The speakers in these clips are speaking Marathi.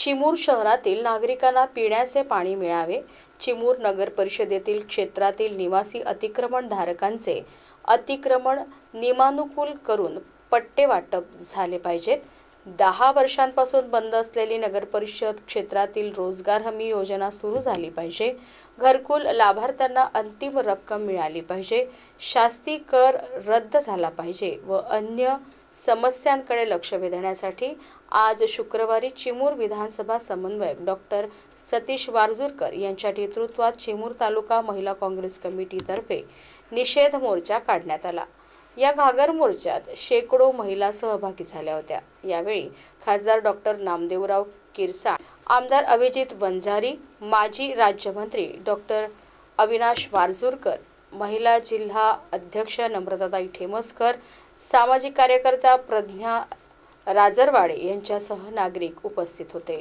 चिमूर शहरातील नागरिकांना पिण्याचे पाणी मिळावे। चिमूर नगर परिषदेतील क्षेत्रातील निवासी अतिक्रमणधारकांचे अतिक्रमण नियमानुकूल करून पट्टे वाटप झाले पाहिजेत। 10 वर्षांपासून बंद असलेली नगर परिषद क्षेत्रातील रोजगार हमी योजना सुरू झाली पाहिजे। घरकुल लाभार्थ्यांना अंतिम रक्कम मिळाली पाहिजे। शास्ती कर रद्द झाला पाहिजे व अन्य समस्यांकडे लक्ष वेधण्यासाठी आज शुक्रवारी चिमूर विधानसभा समन्वयक डॉक्टर सतीश वारजूरकर यांच्या नेतृत्वात चिमूर तालुका महिला काँग्रेस कमिटीतर्फे निषेध मोर्चा काढण्यात आला। या घागर मोर्चात शेकडो महिला सहभागी झाल्या होत्या। यावेळी खासदार डॉक्टर नामदेवराव किरसाळ, आमदार अभिजित वंजारी, माजी राज्यमंत्री डॉक्टर अविनाश वारजूरकर, महिला जिल्हा अध्यक्ष नम्रताताई ठेमसकर, सामाजिक कार्यकर्ता प्रज्ञा राजरवाडे यांच्यासह नागरिक उपस्थित होते।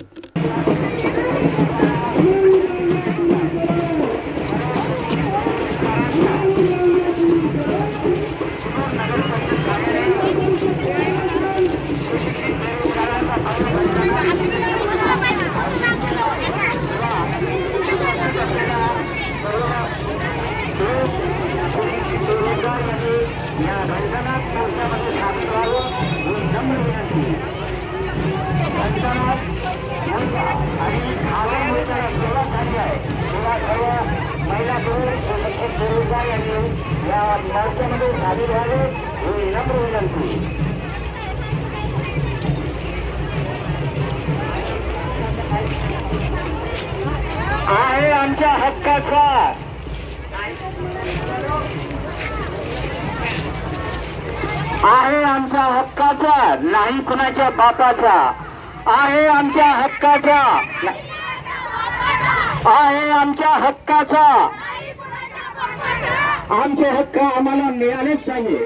आहे आमच्या हक्काचा, आहे आमच्या हक्काचा, नाही कुणाच्या बापाचा, आहे आमच्या हक्काचा, आहे आमच्या हक्काचा, आमचे हक्क आम्हाला मिळालेच पाहिजे।